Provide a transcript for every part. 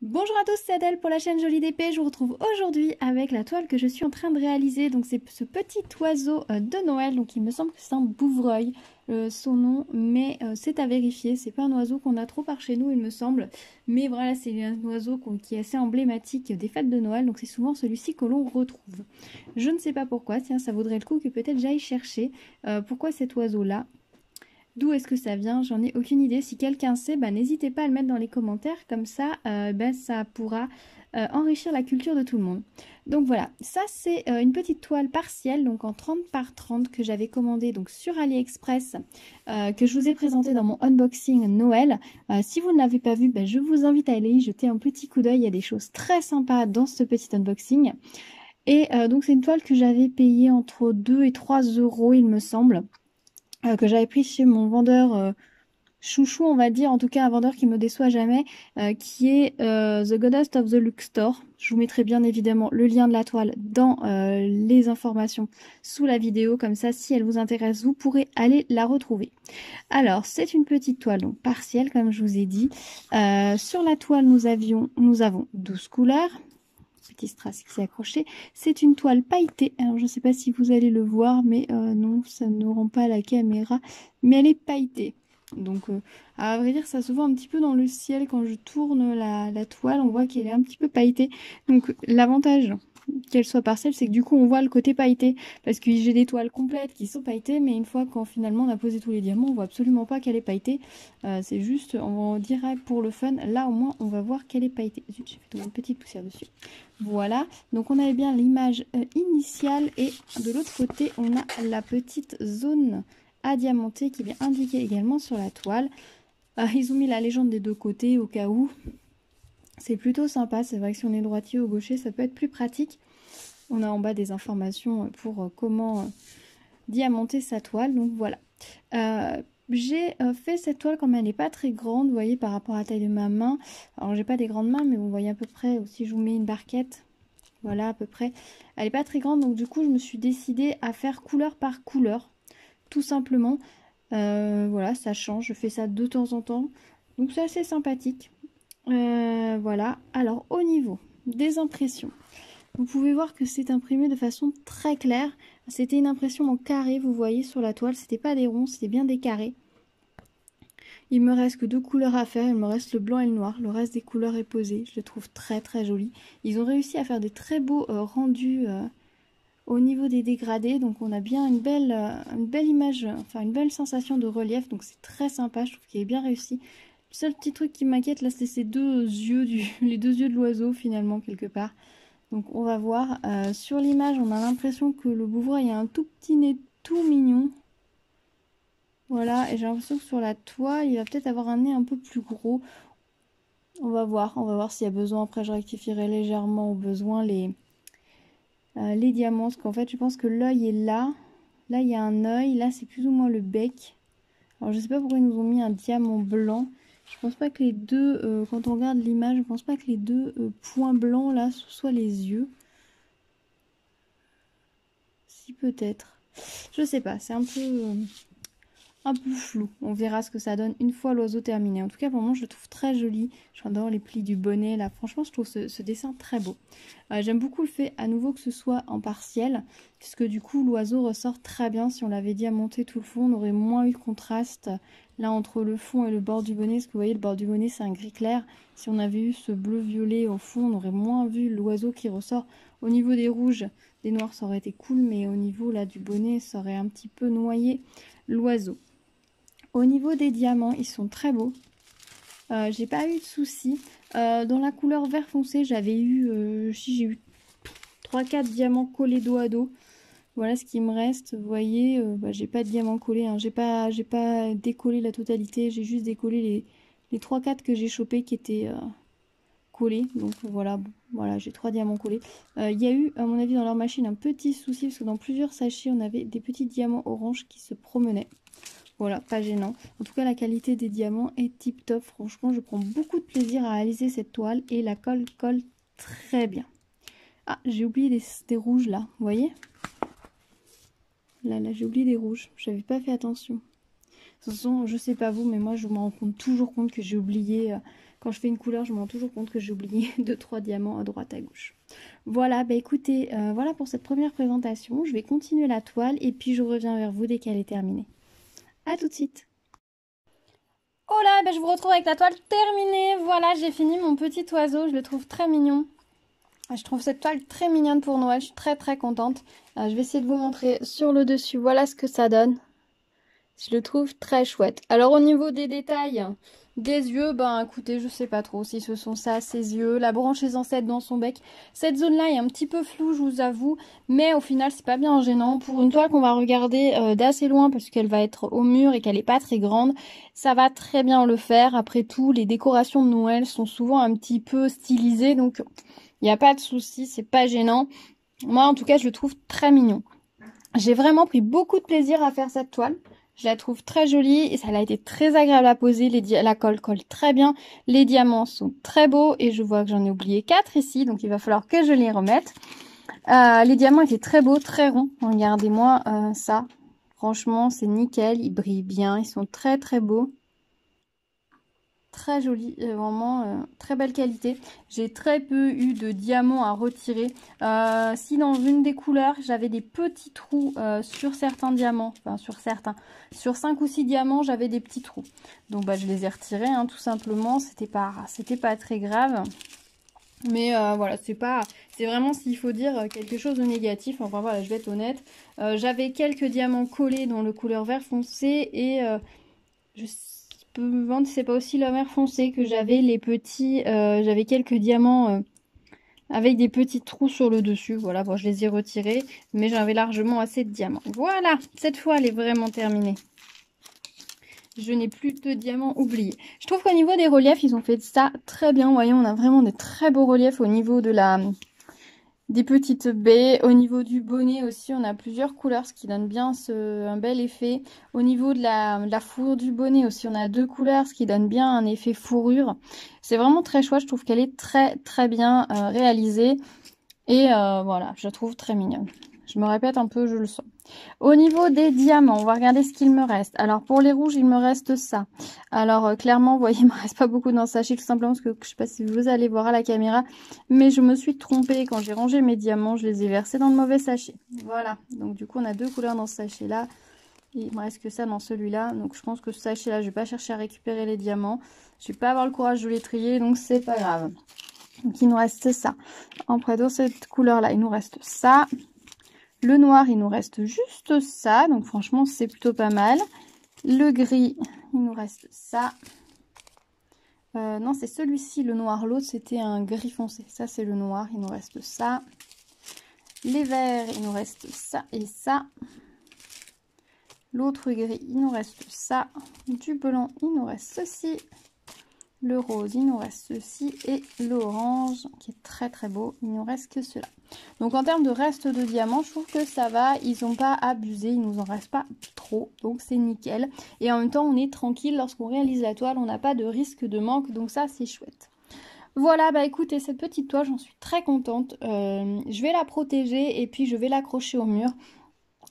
Bonjour à tous, c'est Adèle pour la chaîne Jolie d'Épée. Je vous retrouve aujourd'hui avec la toile que je suis en train de réaliser. Donc c'est ce petit oiseau de Noël. Donc il me semble que c'est un bouvreuil, son nom, mais c'est à vérifier. C'est pas un oiseau qu'on a trop par chez nous, il me semble. Mais voilà, c'est un oiseau qui est assez emblématique des fêtes de Noël. Donc c'est souvent celui-ci que l'on retrouve. Je ne sais pas pourquoi. Tiens, ça vaudrait le coup que peut-être j'aille chercher pourquoi cet oiseau-là. D'où est-ce que ça vient? J'en ai aucune idée. Si quelqu'un sait, n'hésitez pas à le mettre dans les commentaires. Comme ça, ça pourra enrichir la culture de tout le monde. Donc voilà, ça c'est une petite toile partielle, donc en 30 par 30 que j'avais commandée donc sur AliExpress, que je vous ai présenté dans mon unboxing Noël. Si vous ne l'avez pas vu, je vous invite à aller y jeter un petit coup d'œil. Il y a des choses très sympas dans ce petit unboxing. Et donc c'est une toile que j'avais payée entre 2 et 3 euros, il me semble. Que j'avais pris chez mon vendeur chouchou, on va dire, en tout cas un vendeur qui me déçoit jamais, qui est The Goddess of the Luxe Store. Je vous mettrai bien évidemment le lien de la toile dans les informations sous la vidéo, comme ça si elle vous intéresse, vous pourrez aller la retrouver. Alors c'est une petite toile donc partielle comme je vous ai dit. Sur la toile nous avons 12 couleurs. Petit strass qui s'est accroché. C'est une toile pailletée. Alors je ne sais pas si vous allez le voir, mais non, ça ne rend pas la caméra. Mais elle est pailletée. Donc à vrai dire, ça se voit un petit peu dans le ciel quand je tourne la toile. On voit qu'elle est un petit peu pailletée. Donc l'avantage qu'elle soit partielle, c'est que du coup on voit le côté pailleté. Parce que j'ai des toiles complètes qui sont pailletées, mais une fois quand finalement on a posé tous les diamants, on voit absolument pas qu'elle est pailletée. C'est juste, on dirait pour le fun. Là au moins on va voir qu'elle est pailletée. Zut, j'ai fait tomber une petite poussière dessus. Voilà, donc on avait bien l'image initiale et de l'autre côté on a la petite zone à diamanter qui vient indiquer également sur la toile. Ils ont mis la légende des deux côtés au cas où. C'est plutôt sympa, c'est vrai que si on est droitier ou gaucher ça peut être plus pratique. On a en bas des informations pour comment diamanter sa toile, donc voilà. J'ai fait cette toile comme elle n'est pas très grande, vous voyez, par rapport à la taille de ma main. Alors j'ai pas des grandes mains, mais vous voyez à peu près, si je vous mets une barquette, voilà à peu près. Elle n'est pas très grande, donc du coup je me suis décidée à faire couleur par couleur, tout simplement. Voilà, ça change, je fais ça de temps en temps, donc c'est assez sympathique. Voilà, alors au niveau des impressions, vous pouvez voir que c'est imprimé de façon très claire. C'était une impression en carré, vous voyez sur la toile, c'était pas des ronds, c'était bien des carrés. Il me reste que deux couleurs à faire, il me reste le blanc et le noir, le reste des couleurs est posé, je le trouve très très joli. Ils ont réussi à faire des très beaux rendus au niveau des dégradés, donc on a bien une belle image, enfin une belle sensation de relief, donc c'est très sympa, je trouve qu'il est bien réussi. Le seul petit truc qui m'inquiète là, c'est ces deux yeux, les deux yeux de l'oiseau finalement quelque part. Donc on va voir, sur l'image on a l'impression que le bouvreuil a un tout petit nez tout mignon. Voilà, et j'ai l'impression que sur la toile, il va peut-être avoir un nez un peu plus gros. On va voir s'il y a besoin. Après, je rectifierai légèrement au besoin les diamants. Parce qu'en fait, je pense que l'œil est là. Là, il y a un œil. Là, c'est plus ou moins le bec. Alors, je sais pas pourquoi ils nous ont mis un diamant blanc. Je pense pas que les deux, quand on regarde l'image, je pense pas que les deux points blancs, là, ce soient les yeux. Si, peut-être. Je sais pas, c'est un peu flou. On verra ce que ça donne une fois l'oiseau terminé. En tout cas, pour moi, je le trouve très joli. J'adore les plis du bonnet. Là, franchement, je trouve ce dessin très beau. J'aime beaucoup le fait, à nouveau, que ce soit en partiel, puisque du coup, l'oiseau ressort très bien. Si on l'avait diamanté tout le fond, on aurait moins eu de contraste là entre le fond et le bord du bonnet. Parce que vous voyez, le bord du bonnet, c'est un gris clair. Si on avait eu ce bleu-violet au fond, on aurait moins vu l'oiseau qui ressort. Au niveau des rouges, des noirs, ça aurait été cool, mais au niveau là du bonnet, ça aurait un petit peu noyé l'oiseau. Au niveau des diamants, ils sont très beaux. J'ai pas eu de soucis. Dans la couleur vert foncé, j'avais eu, j'ai eu 3-4 diamants collés dos à dos. Voilà ce qui me reste. Vous voyez, j'ai pas de diamants collés. Hein. J'ai pas décollé la totalité. J'ai juste décollé les 3-4 que j'ai chopés qui étaient collés. Donc voilà, voilà, j'ai 3 diamants collés. Il y a eu, à mon avis, dans leur machine, un petit souci parce que dans plusieurs sachets, on avait des petits diamants orange qui se promenaient. Voilà, pas gênant. En tout cas, la qualité des diamants est tip top. Franchement, je prends beaucoup de plaisir à réaliser cette toile et la colle très bien. Ah, j'ai oublié des rouges là, vous voyez? Là, j'ai oublié des rouges. J'avais pas fait attention. De toute façon, je sais pas vous, mais moi, je me rends toujours compte que j'ai oublié Quand je fais une couleur, je me rends toujours compte que j'ai oublié 2-3 diamants à droite à gauche. Voilà, bah écoutez, voilà pour cette première présentation. Je vais continuer la toile et puis je reviens vers vous dès qu'elle est terminée. A tout de suite. Oh là, bah je vous retrouve avec la toile terminée. Voilà, j'ai fini mon petit oiseau, je le trouve très mignon. Je trouve cette toile très mignonne pour Noël, je suis très contente. Je vais essayer de vous montrer sur le dessus, voilà ce que ça donne. Je le trouve très chouette. Alors au niveau des détails, des yeux, ben écoutez, je sais pas trop si ce sont ça, ses yeux, la branche est censée être dans son bec. Cette zone-là est un petit peu floue, je vous avoue, mais au final c'est pas bien gênant. Pour une toile qu'on va regarder d'assez loin parce qu'elle va être au mur et qu'elle est pas très grande, ça va très bien le faire. Après tout, les décorations de Noël sont souvent un petit peu stylisées, donc il n'y a pas de souci, c'est pas gênant. Moi en tout cas je le trouve très mignon. J'ai vraiment pris beaucoup de plaisir à faire cette toile. Je la trouve très jolie et ça a été très agréable à poser. La colle colle très bien. Les diamants sont très beaux et je vois que j'en ai oublié 4 ici. Donc il va falloir que je les remette. Les diamants étaient très beaux, très ronds. Regardez-moi ça. Franchement, c'est nickel. Ils brillent bien. Ils sont très beaux. Très joli, vraiment très belle qualité. J'ai très peu eu de diamants à retirer. Si dans une des couleurs j'avais des petits trous sur certains diamants, enfin sur 5 ou 6 diamants j'avais des petits trous. Donc bah, je les ai retirés hein, tout simplement, c'était pas très grave. Mais voilà, c'est vraiment s'il faut dire quelque chose de négatif. Enfin voilà, je vais être honnête. J'avais quelques diamants collés dans le couleur vert foncé et je peux me demander si c'est pas aussi la mer foncé que j'avais les petits, j'avais quelques diamants avec des petits trous sur le dessus. Voilà, bon, je les ai retirés, mais j'avais largement assez de diamants. Voilà, cette fois, elle est vraiment terminée. Je n'ai plus de diamants oubliés. Je trouve qu'au niveau des reliefs, ils ont fait ça très bien. Vous voyez, on a vraiment des très beaux reliefs au niveau de des petites baies. Au niveau du bonnet aussi, on a plusieurs couleurs, ce qui donne bien un bel effet. Au niveau de la fourrure du bonnet aussi, on a 2 couleurs, ce qui donne bien un effet fourrure. C'est vraiment très chouette, je trouve qu'elle est très bien réalisée. Et voilà, je la trouve très mignonne. Je me répète un peu, je le sens. Au niveau des diamants, on va regarder ce qu'il me reste. Alors pour les rouges, il me reste ça. Alors clairement, vous voyez, il me reste pas beaucoup dans ce sachet, tout simplement parce que je sais pas si vous allez voir à la caméra, mais je me suis trompée quand j'ai rangé mes diamants, je les ai versés dans le mauvais sachet. Voilà, donc du coup on a 2 couleurs dans ce sachet-là. Il me reste que ça dans celui-là, donc je pense que ce sachet-là, je vais pas chercher à récupérer les diamants. Je vais pas avoir le courage de les trier, donc c'est pas grave. Donc il nous reste ça. Après dans cette couleur-là, il nous reste ça. Le noir, il nous reste juste ça. Donc franchement, c'est plutôt pas mal. Le gris, il nous reste ça. Non, c'est celui-ci, le noir. L'autre, c'était un gris foncé. Ça, c'est le noir. Il nous reste ça. Les verts, il nous reste ça et ça. L'autre gris, il nous reste ça. Du blanc, il nous reste ceci. Le rose, il nous reste ceci. Et l'orange, qui est très beau, il nous reste que cela. Donc en termes de reste de diamants, je trouve que ça va. Ils n'ont pas abusé, il nous en reste pas trop. Donc c'est nickel. Et en même temps, on est tranquille. Lorsqu'on réalise la toile, on n'a pas de risque de manque. Donc ça, c'est chouette. Voilà, bah écoutez, cette petite toile, j'en suis très contente. Je vais la protéger et puis je vais l'accrocher au mur.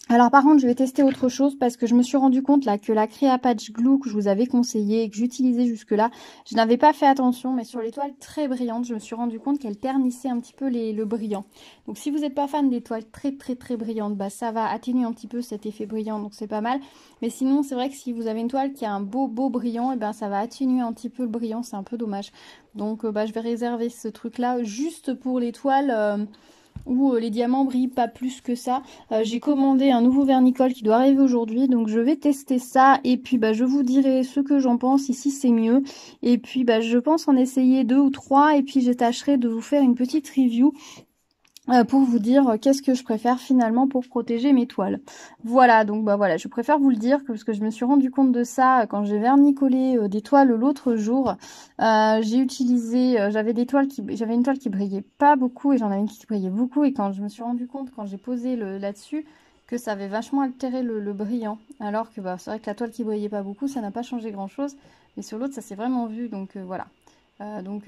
Alors par contre, je vais tester autre chose parce que je me suis rendu compte là que la Crea Patch Glue que je vous avais conseillé et que j'utilisais jusque là, je n'avais pas fait attention, mais sur les toiles très brillantes, je me suis rendu compte qu'elle ternissait un petit peu le brillant. Donc si vous n'êtes pas fan des toiles très brillantes, bah ça va atténuer un petit peu cet effet brillant, donc c'est pas mal. Mais sinon, c'est vrai que si vous avez une toile qui a un beau brillant, et ben ça va atténuer un petit peu le brillant, c'est un peu dommage. Donc bah, je vais réserver ce truc là juste pour les toiles où les diamants brillent pas plus que ça. J'ai commandé un nouveau vernicole qui doit arriver aujourd'hui, donc je vais tester ça et puis bah, je vous dirai ce que j'en pense, ici c'est mieux. Et puis bah, je pense en essayer 2 ou 3 et puis je tâcherai de vous faire une petite review pour vous dire qu'est-ce que je préfère finalement pour protéger mes toiles. Voilà, donc bah voilà, je préfère vous le dire parce que je me suis rendu compte de ça quand j'ai vernicolé des toiles l'autre jour. J'ai utilisé, j'avais une toile qui brillait pas beaucoup et j'en avais une qui brillait beaucoup, et quand je me suis rendu compte quand j'ai posé là-dessus que ça avait vachement altéré le brillant, alors que bah, c'est vrai que la toile qui brillait pas beaucoup, ça n'a pas changé grand chose, mais sur l'autre ça s'est vraiment vu, donc voilà.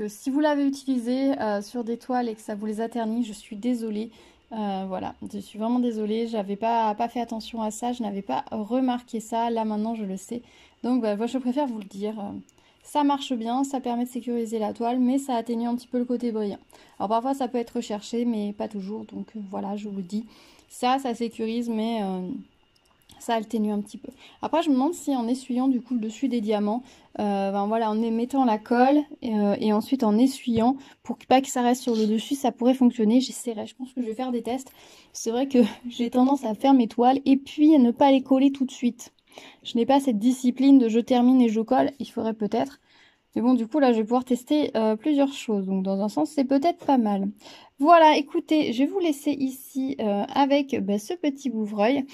Si vous l'avez utilisé sur des toiles et que ça vous les a ternis, je suis désolée. Voilà, je suis vraiment désolée. J'avais pas fait attention à ça, je n'avais pas remarqué ça. Là maintenant, je le sais. Donc, bah, moi, je préfère vous le dire. Ça marche bien, ça permet de sécuriser la toile, mais ça atténue un petit peu le côté brillant. Alors parfois ça peut être recherché, mais pas toujours, donc voilà, je vous le dis. Ça sécurise, mais ça atténue un petit peu. Après, je me demande si en essuyant du coup le dessus des diamants, ben voilà, en mettant la colle et ensuite en essuyant pour pas que ça reste sur le dessus, ça pourrait fonctionner. J'essaierai, je pense que je vais faire des tests. C'est vrai que j'ai tendance à faire mes toiles et puis à ne pas les coller tout de suite. Je n'ai pas cette discipline de je termine et je colle, il faudrait peut-être. Mais bon, du coup, là, je vais pouvoir tester plusieurs choses. Donc, dans un sens, c'est peut-être pas mal. Voilà, écoutez, je vais vous laisser ici avec ce petit bouvreuil.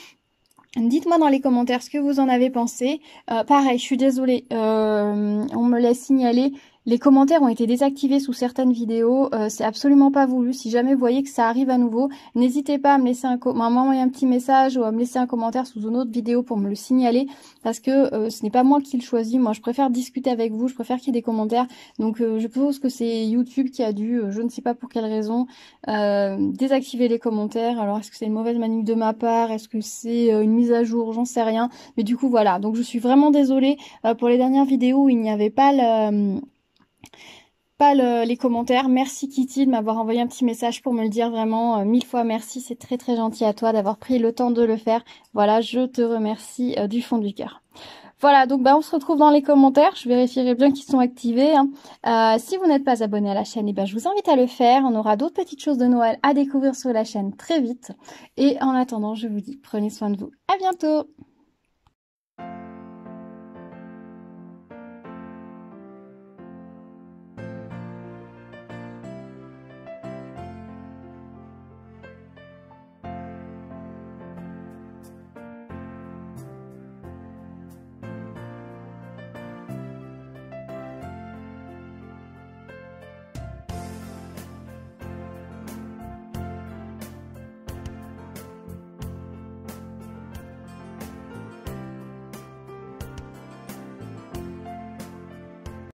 Dites-moi dans les commentaires ce que vous en avez pensé. Pareil, je suis désolée, on me l'a signalé. Les commentaires ont été désactivés sous certaines vidéos. C'est absolument pas voulu. Si jamais vous voyez que ça arrive à nouveau, n'hésitez pas à me laisser m'envoyer un petit message ou à me laisser un commentaire sous une autre vidéo pour me le signaler. Parce que ce n'est pas moi qui le choisis. Moi, je préfère discuter avec vous. Je préfère qu'il y ait des commentaires. Donc, je suppose que c'est YouTube qui a dû, je ne sais pas pour quelle raison, désactiver les commentaires. Alors, est-ce que c'est une mauvaise manip de ma part? Est-ce que c'est une mise à jour? J'en sais rien. Mais du coup, voilà. Donc, je suis vraiment désolée pour les dernières vidéos où il n'y avait pas les commentaires. Merci Kitty de m'avoir envoyé un petit message pour me le dire. Vraiment, mille fois merci. C'est très très gentil à toi d'avoir pris le temps de le faire. Voilà, je te remercie du fond du cœur. Voilà, donc on se retrouve dans les commentaires. Je vérifierai bien qu'ils sont activés. Si vous n'êtes pas abonné à la chaîne, je vous invite à le faire. On aura d'autres petites choses de Noël à découvrir sur la chaîne très vite. Et en attendant, je vous dis, prenez soin de vous. À bientôt!